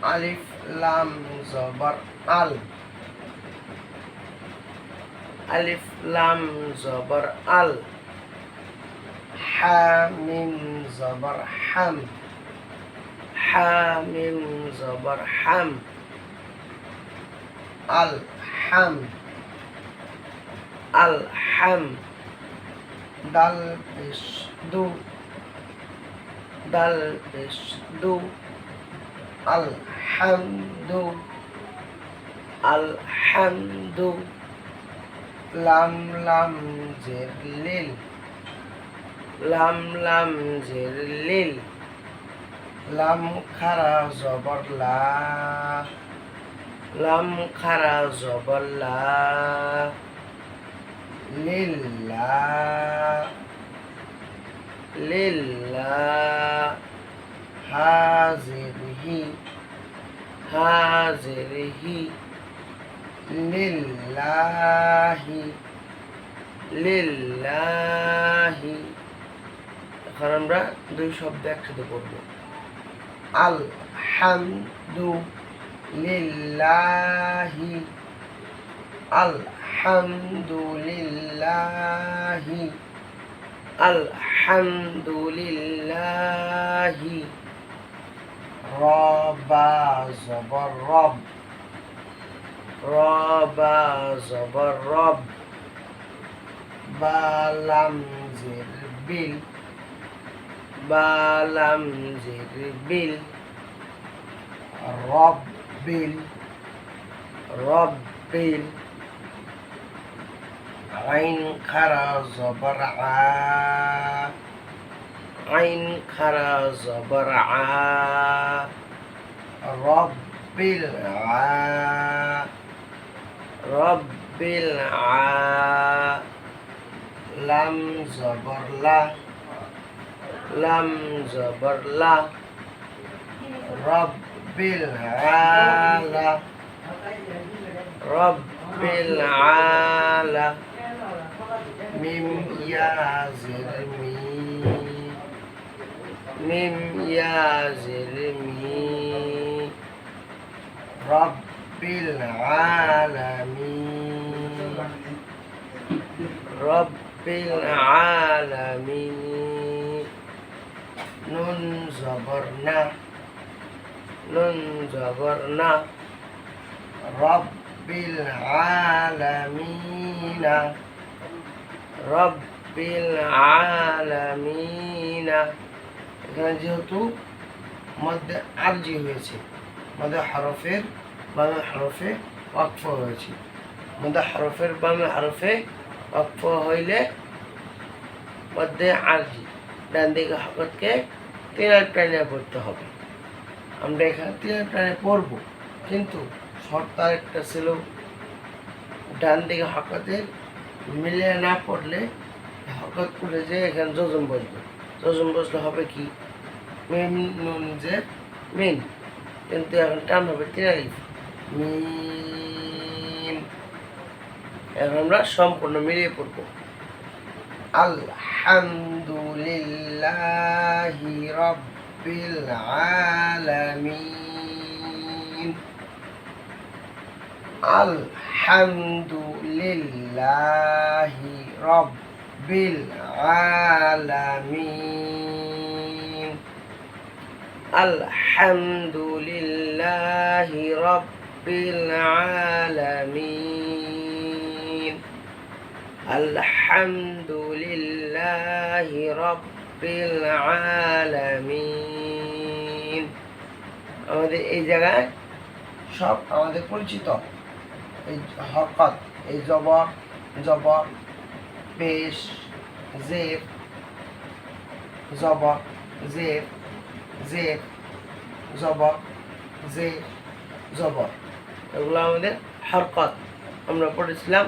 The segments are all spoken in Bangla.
আলিফ লাম জবর আল, আলিফ লাম জবর আল। হা মিম জবর হাম, হা মিম জবর হাম। আল হাম, আল হাম। দাল পেশ দু, দাল পেশ দু। আল হামদু, আল হামদু। লাম লাম জের লিল, লাম লাম জের লিল। লাম খারা জবর লা, লাম খারা জবর লা। লিল্লাহ, লিল্লাহ। হাজিরহি, হাজিরহি। লিল্লাহি, লিল্লাহি। এখন আমরা দুই শব্দ একসাথে পড়ব। আল হামদু লিল্লাহি, আল হামদু লিল্লাহি, আল হামদু লিল্লাহি। রবা জবর রব, রবা জবর রব। বালাম জের বিল, বালাম জের বিল। রব্বিল, রব্বিল। আইন খারা জবর আ, আইন খারা জবর আ। রব্বিল আ, রব্বিল আ। লাম জবর লা, লাম জবর লা। রব্বিল আলা, রব্বিল আলা। মিম ইয়া জের মি, মিম ইয়া জের মি। রব্বিল আলামিন, রব্বিল আলামিন। নুন জবর না, নুন জবর না। রব্বিল আলামিনা, রব্বিল আলামিনা। এখানে যেহেতু মধ্যে আরজি হয়েছে, মধ্যে হরফের বামে হরফে ওয়াকফ হয়েছে। মধ্যে হরফের বামে হরফে ওয়াকফ হইলে মধ্যে আরজি, ডান দিকে হরকতকে তিনার টানে পড়তে হবে। আমরা এখানে তিনার টানে পড়বো, কিন্তু শর্ত একটা ছিল, ডান দিকে হরকতের মিলিয়ে না পড়লে হরকত পড়ে যে এখানে জজম বসবে। জজম বসলে হবে কি, মিম নুন যে মিন, কিন্তু এখন টান হবে তিনালিফ মিম। এখন আমরা সম্পূর্ণ মিলিয়ে পড়ব। আলহামদুলিল্লাহি রাব্বিল আলামিন, আলহামদুলিল্লাহি রাব্বিল আলামিন, আলহামদুলিল্লাহি রাব্বিল আলামিন, আলহামদুলিল্লাহি রাব্বিল আলামিন। আমাদের এই জায়গায় সব আমাদের পরিচিত এই হরকত, এই জবর, জবর, পেশ, জের, জবর, জের, জের, জবর, জের, জবর, এগুলো আমাদের হরকত। আমরা পড়েছিলাম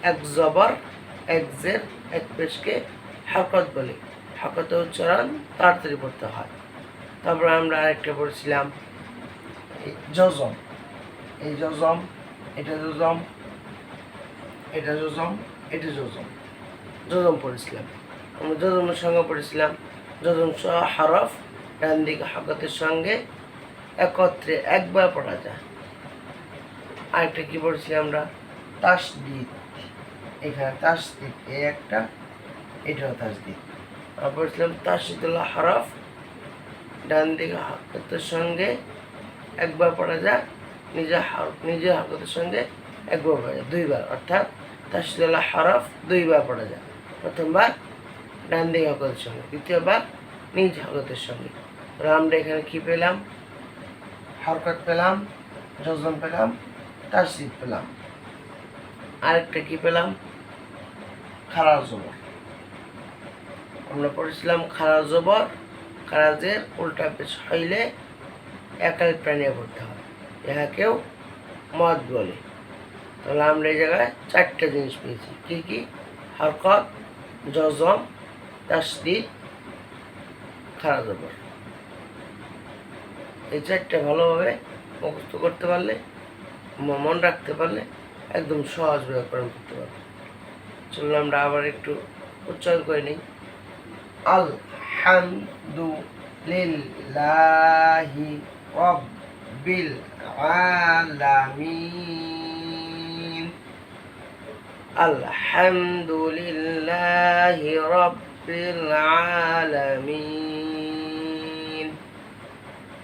এক জবর, এক জের, এক পেশকে হরকত বলে। হরকতের উচ্চারণ তাড়াতাড়ি পড়তে হয়। তারপরে আমরা আরেকটা পড়েছিলাম জজম। এই জজম, এটা জজম, এটা জজম, এটা জজম, জজম পড়েছিলাম। আমরা জজমের সঙ্গে পড়েছিলাম জজম সহ হরফ ডান দিকে হরকতের সঙ্গে একত্রে একবার পড়া যায়। আরেকটা কি পড়ছি আমরা? তাসদিদ। এখানে তাসদিদ, এই একটা, এটাও তাসদিদ। আমরা পড়ছিলাম তাসদিদুল হরফ, ডান দিকে হরকতের সঙ্গে একবার পড়া যায়, নিজের হরকতের সঙ্গে একবার পড়া যায়, দুইবার, অর্থাৎ তাসদিদুল হরফ দুইবার পড়া যায়। প্রথমবার ডান দিকে হরকতের সঙ্গে, দ্বিতীয়বার নিজ হরকতের সঙ্গে। তাহলে আমরা এখানে কি পেলাম? হরকত পেলাম, জজম পেলাম, তাসদিদ পেলাম। আরেকটা কি পেলাম? খারাজ জবর। আমরা পড়েছিলাম খারাজ জবর, খারাজের উল্টা পেশ হইলে একাল প্রাণীয় পড়তে হয়, ইহাকেও মদ বলে। তাহলে আমরা এই জায়গায় চারটা জিনিস পেয়েছি। কি কি? হরকত, জজম, তাসদিদ, খারাজ জবর। এই চারটা ভালোভাবে মুখস্থ করতে পারলে, মনে রাখতে পারলে একদম সহজ ব্যাকরণ করতে পারবে। চলুন আমরা আবার একটু উচ্চারণ করে নিই। আলহামদুলিল্লাহি রাব্বিল আলামিন। আলহামদুলিল্লাহি রাব্বিল আলামিন।